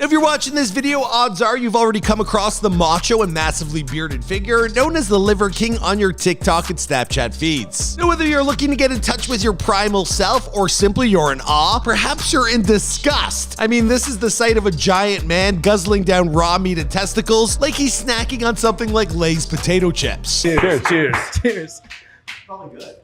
If you're watching this video, odds are you've already come across the macho and massively bearded figure known as the Liver King on your TikTok and Snapchat feeds. Now, whether you're looking to get in touch with your primal self or simply you're in awe, perhaps you're in disgust. I mean, this is the sight of a giant man guzzling down raw meat and testicles like he's snacking on something like Lay's potato chips. Cheers. Probably good.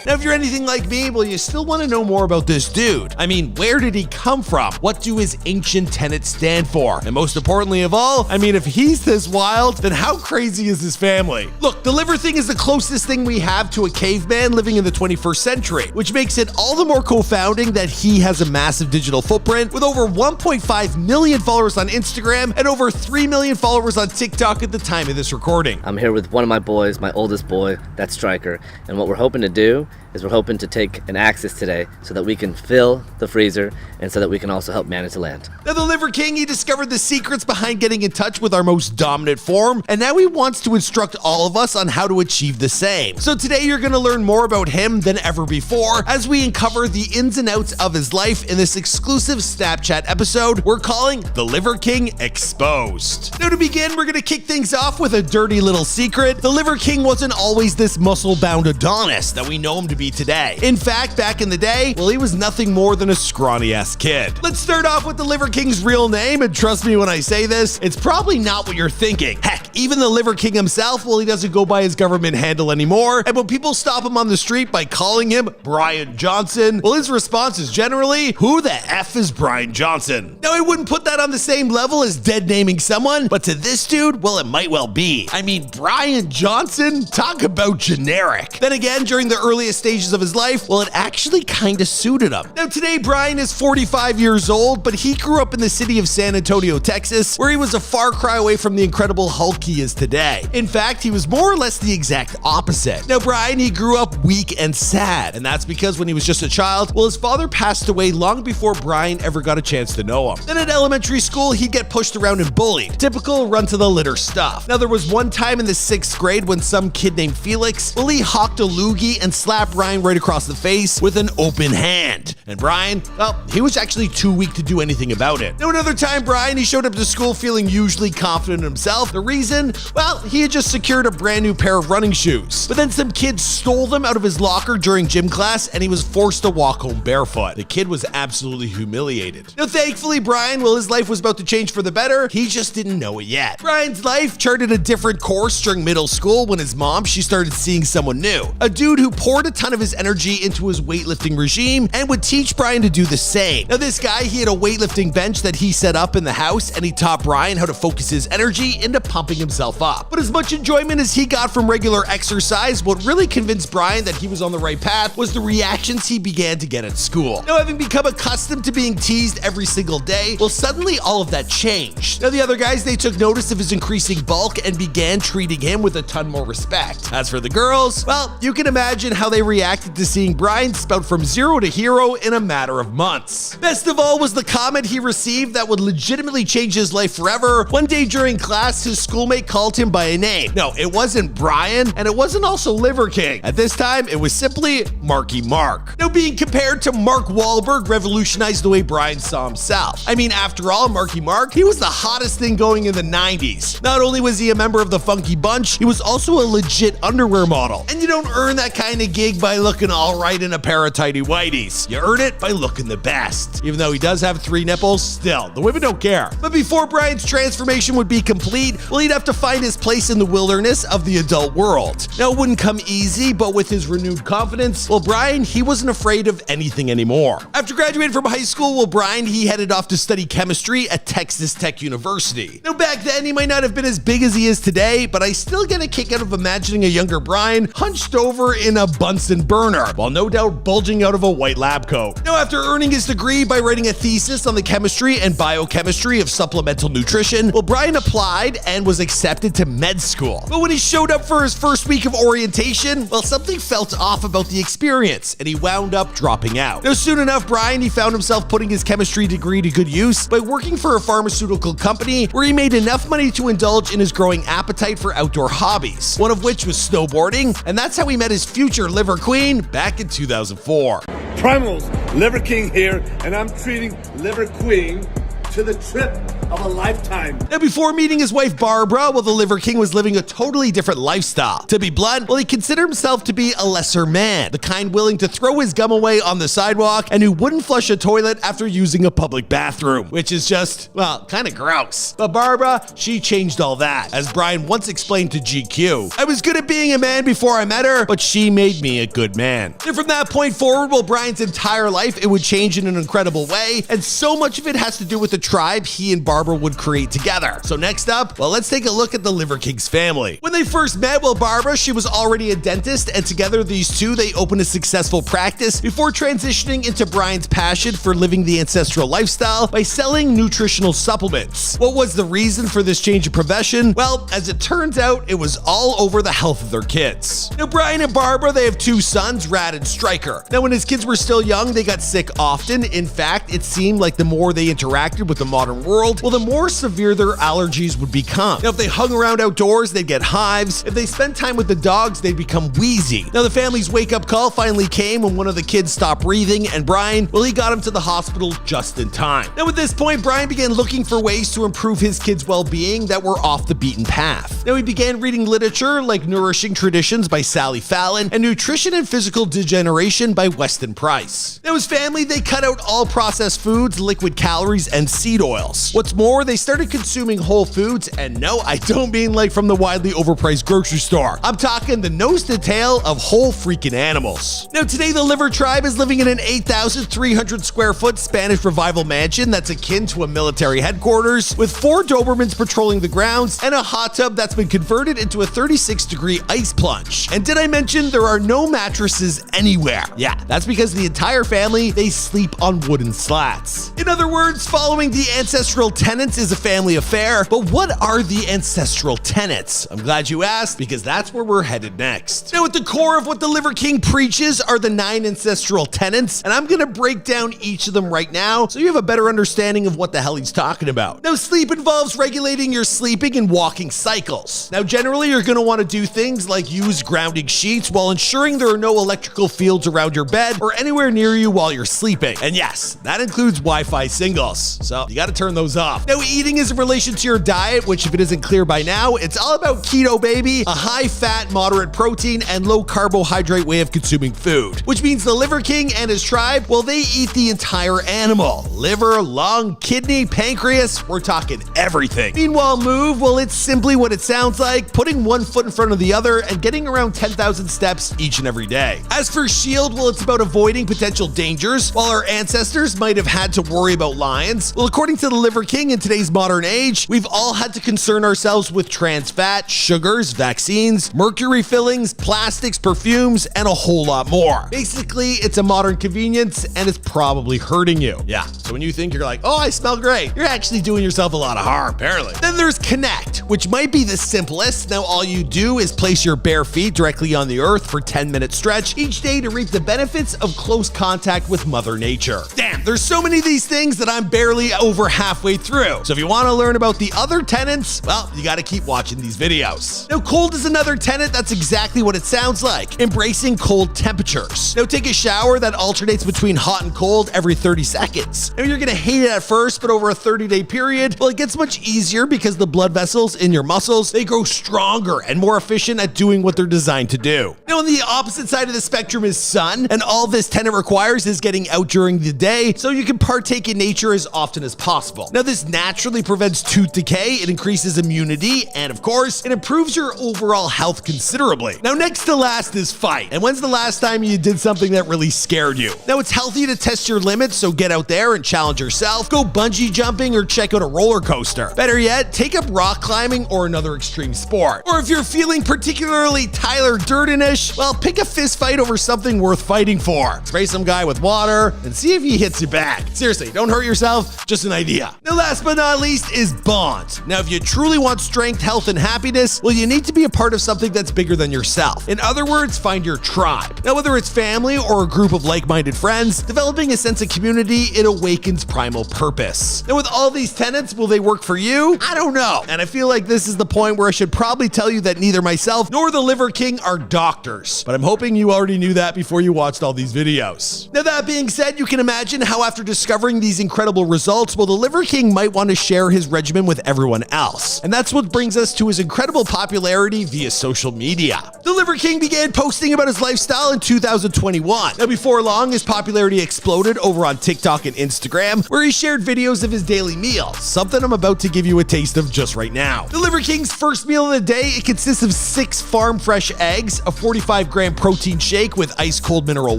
Now, if you're anything like me, well, you still want to know more about this dude. I mean, where did he come from? What do his ancient tenets stand for? And most importantly of all, I mean, if he's this wild, then how crazy is his family? Look, the liver thing is the closest thing we have to a caveman living in the 21st century, which makes it all the more confounding that he has a massive digital footprint with over 1.5 million followers on Instagram and over 3 million followers on TikTok at the time of this recording. I'm here with one of my boys, my oldest boy, that's Striker, and what we're hoping to do is we're hoping to take an Axis today so that we can fill the freezer and so that we can also help manage the land. Now, the Liver King, he discovered the secrets behind getting in touch with our most dominant form, and now he wants to instruct all of us on how to achieve the same. So today you're going to learn more about him than ever before as we uncover the ins and outs of his life in this exclusive Snapchat episode we're calling The Liver King Exposed. Now, to begin, we're going to kick things off with a dirty little secret. The Liver King wasn't always this muscle-bound Adonis that we know him to be today. In fact, back in the day, well, he was nothing more than a scrawny-ass kid. Let's start off with the Liver King's real name, and trust me when I say this, it's probably not what you're thinking. Heck, even the Liver King himself, well, he doesn't go by his government handle anymore, and when people stop him on the street by calling him Brian Johnson, well, his response is generally, who the F is Brian Johnson? Now, I wouldn't put that on the same level as dead naming someone, but to this dude, well, it might well be. I mean, Brian Johnson? Talk about generic. Then again, during the earliest stages of his life, well, it actually kind of suited him. Now, today, Brian is 45 years old, but he grew up in the city of San Antonio, Texas, where he was a far cry away from the incredible Hulk he is today. In fact, he was more or less the exact opposite. Now, Brian, he grew up weak and sad, and that's because when he was just a child, well, his father passed away long before Brian ever got a chance to know him. Then at elementary school, he'd get pushed around and bullied. Typical run to the litter stuff. Now, there was one time in the 6th grade when some kid named Felix, well, he hawked a loogie and slapped Brian right across the face with an open hand. And Brian, well, he was actually too weak to do anything about it. Now, another time, Brian, he showed up to school feeling usually confident in himself. The reason? Well, he had just secured a brand new pair of running shoes. But then some kids stole them out of his locker during gym class, and he was forced to walk home barefoot. The kid was absolutely humiliated. Now, thankfully, Brian, well, his life was about to change for the better. He just didn't know it yet. Brian's life charted a different course during middle school when his mom, she started seeing someone new. A dude who poured a ton of his energy into his weightlifting regime and would teach Brian to do the same. Now, this guy, he had a weightlifting bench that he set up in the house, and he taught Brian how to focus his energy into pumping himself up. But as much enjoyment as he got from regular exercise, what really convinced Brian that he was on the right path was the reactions he began to get at school. Now, having become accustomed to being teased every single day, well, suddenly all of that changed. Now, the other guys, they took notice of his increasing bulk and began treating him with a ton more respect. As for the girls, well, you can imagine how they reacted to seeing Brian spout from zero to hero in a matter of months. Best of all was the comment he received that would legitimately change his life forever. One day during class, his schoolmate called him by a name. No, it wasn't Brian, and it wasn't also Liver King. At this time, it was simply Marky Mark. Now, being compared to Mark Wahlberg revolutionized the way Brian saw himself. I mean, after all, Marky Mark, he was the hottest thing going in the 90s. Not only was he a member of the Funky Bunch, he was also a legit underwear model. And you don't earn that kind of gig by looking all right in a pair of tighty whities. You earn it by looking the best. Even though he does have 3 nipples, still, the women don't care. But before Brian's transformation would be complete, well, he'd have to find his place in the wilderness of the adult world. Now, it wouldn't come easy, but with his renewed confidence, well, Brian, he wasn't afraid of anything anymore. After graduating from high school, well, Brian, he headed off to study chemistry at Texas Tech University. Now, back then, he might not have been as big as he is today, but I still get a kick out of imagining a younger Brian hunched over in a Bunsen burner, while no doubt bulging out of a white lab coat. Now, after earning his degree by writing a thesis on the chemistry and biochemistry of supplemental nutrition, well, Brian applied and was accepted to med school. But when he showed up for his first week of orientation, well, something felt off about the experience, and he wound up dropping out. Now, soon enough, Brian, he found himself putting his chemistry degree to good use by working for a pharmaceutical company where he made enough money to indulge in his growing appetite for outdoor hobbies, one of which was snowboarding, and that's how he met his future liver queen back in 2004. Primals, Liver King here, and I'm treating Liver Queen to the trip of a lifetime. Now, before meeting his wife Barbara, well, the Liver King was living a totally different lifestyle. To be blunt, well, he considered himself to be a lesser man, the kind willing to throw his gum away on the sidewalk and who wouldn't flush a toilet after using a public bathroom, which is just, well, kind of gross. But Barbara, she changed all that. As Brian once explained to GQ, I was good at being a man before I met her, but she made me a good man. And from that point forward, well, Brian's entire life, it would change in an incredible way, and so much of it has to do with the tribe he and Barbara would create together. So next up, well, let's take a look at the Liver King's family. When they first met, well, Barbara, she was already a dentist, and together these two, they opened a successful practice before transitioning into Brian's passion for living the ancestral lifestyle by selling nutritional supplements. What was the reason for this change of profession? Well, as it turns out, it was all over the health of their kids. Now, Brian and Barbara, they have two sons, Rad and Stryker. Now, when his kids were still young, they got sick often. In fact, it seemed like the more they interacted with the modern world, well, the more severe their allergies would become. Now, if they hung around outdoors, they'd get hives. If they spent time with the dogs, they'd become wheezy. Now, the family's wake-up call finally came when one of the kids stopped breathing, and Brian, well, he got him to the hospital just in time. Now, at this point, Brian began looking for ways to improve his kids' well-being that were off the beaten path. Now, he began reading literature like Nourishing Traditions by Sally Fallon and Nutrition and Physical Degeneration by Weston Price. Now, his family, they cut out all processed foods, liquid calories, and seed oils. What's more, they started consuming whole foods, and no, I don't mean like from the widely overpriced grocery store. I'm talking the nose to tail of whole freaking animals. Now, today, the Liver tribe is living in an 8,300 square foot Spanish Revival mansion that's akin to a military headquarters, with 4 Dobermans patrolling the grounds and a hot tub that's been converted into a 36-degree ice plunge. And did I mention there are no mattresses anywhere? Yeah, that's because the entire family, they sleep on wooden slats. In other words, following the ancestral tenets is a family affair, but what are the ancestral tenets? I'm glad you asked, because that's where we're headed next. Now, at the core of what the Liver King preaches are the 9 ancestral tenets, and I'm gonna break down each of them right now so you have a better understanding of what the hell he's talking about. Now, sleep involves regulating your sleeping and walking cycles. Now, generally, you're gonna wanna do things like use grounding sheets while ensuring there are no electrical fields around your bed or anywhere near you while you're sleeping. And yes, that includes Wi-Fi singles, so you gotta turn those off. Now, eating is in relation to your diet, which if it isn't clear by now, it's all about keto, baby, a high-fat, moderate protein, and low-carbohydrate way of consuming food, which means the Liver King and his tribe, well, they eat the entire animal. Liver, lung, kidney, pancreas, we're talking everything. Meanwhile, move, well, it's simply what it sounds like, putting one foot in front of the other and getting around 10,000 steps each and every day. As for shield, well, it's about avoiding potential dangers. While our ancestors might have had to worry about lions, well, according to the Liver King in today's modern age, we've all had to concern ourselves with trans fat, sugars, vaccines, mercury fillings, plastics, perfumes, and a whole lot more. Basically, it's a modern convenience, and it's probably hurting you. Yeah, so when you think you're like, oh, I smell great, you're actually doing yourself a lot of harm, apparently. Then there's connect, which might be the simplest. Now, all you do is place your bare feet directly on the earth for 10-minute stretch each day to reap the benefits of close contact with Mother Nature. Damn, there's so many of these things that I'm barely over halfway through. So if you want to learn about the other tenets, well, you got to keep watching these videos. Now, cold is another tenet that's exactly what it sounds like, embracing cold temperatures. Now, take a shower that alternates between hot and cold every 30 seconds. Now, you're going to hate it at first, but over a 30-day period, well, it gets much easier because the blood vessels in your muscles, they grow stronger and more efficient at doing what they're designed to do. Now, on the opposite side of the spectrum is sun, and all this tenet requires is getting out during the day so you can partake in nature as often as possible. Now, this naturally prevents tooth decay, it increases immunity, and of course, it improves your overall health considerably. Now, next to last is fight. And when's the last time you did something that really scared you? Now, it's healthy to test your limits, so get out there and challenge yourself. Go bungee jumping or check out a roller coaster. Better yet, take up rock climbing or another extreme sport. Or if you're feeling particularly Tyler Durden-ish, well, pick a fist fight over something worth fighting for. Spray some guy with water and see if he hits you back. Seriously, don't hurt yourself, just an idea. Now, last but not least is bond. Now, if you truly want strength, health, and happiness, well, you need to be a part of something that's bigger than yourself. In other words, find your tribe. Now, whether it's family or a group of like-minded friends, developing a sense of community, it awakens primal purpose. Now, with all these tenets, will they work for you? I don't know. And I feel like this is the point where I should probably tell you that neither myself nor the Liver King are doctors. But I'm hoping you already knew that before you watched all these videos. Now, that being said, you can imagine how after discovering these incredible results, well, the Liver King might want to share his regimen with everyone else. And that's what brings us to his incredible popularity via social media. The Liver King began posting about his lifestyle in 2021. Now, before long, his popularity exploded over on TikTok and Instagram, where he shared videos of his daily meals, something I'm about to give you a taste of just right now. The Liver King's first meal of the day, it consists of 6 farm fresh eggs, a 45-gram protein shake with ice cold mineral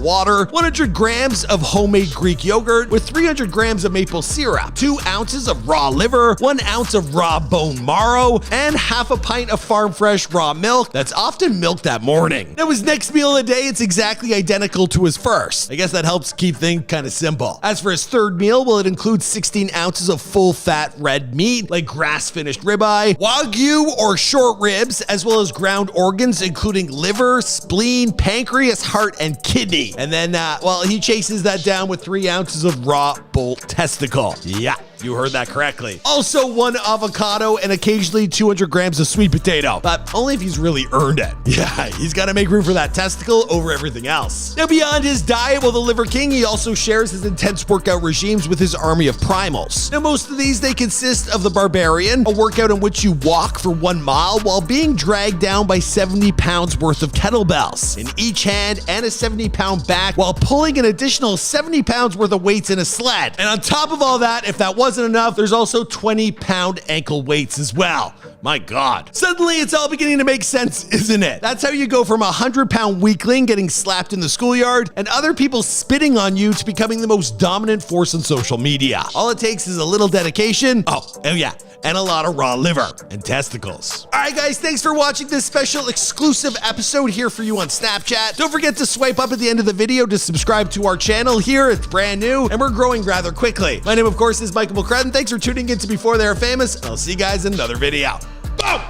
water, 100 grams of homemade Greek yogurt with 300 grams of maple syrup, 2 ounces of raw liver, 1 ounce of raw bone marrow, and half a pint of farm fresh raw milk that's often milked that morning. Now, his next meal of the day, it's exactly identical to his first. I guess that helps keep things kind of simple. As for his third meal, well, it includes 16 ounces of full-fat red meat, like grass-finished ribeye, wagyu or short ribs, as well as ground organs, including liver, spleen, pancreas, heart, and kidney. And then, well, he chases that down with 3 ounces of raw bull testicle. Yeah, you heard that correctly. Also 1 avocado and occasionally 200 grams of sweet potato, but only if he's really earned it. Yeah, he's got to make room for that testicle over everything else. Now, beyond his diet, well, the Liver King, he also shares his intense workout regimes with his army of primals. Now, most of these, they consist of the Barbarian, a workout in which you walk for 1 mile while being dragged down by 70 pounds worth of kettlebells in each hand and a 70-pound back while pulling an additional 70 pounds worth of weights in a sled. And on top of all that, if that wasn't enough, there's also 20-pound ankle weights as well. My God. Suddenly, it's all beginning to make sense, isn't it? That's how you go from a 100-pound weakling getting slapped in the schoolyard and other people spitting on you to becoming the most dominant force on social media. All it takes is a little dedication. Oh yeah, and a lot of raw liver and testicles. All right, guys, thanks for watching this special exclusive episode here for you on Snapchat. Don't forget to swipe up at the end of the video to subscribe to our channel here. It's brand new and we're growing rather quickly. My name, of course, is Michael McCrudden. Thanks for tuning in to Before They Were Famous. I'll see you guys in another video. Boom!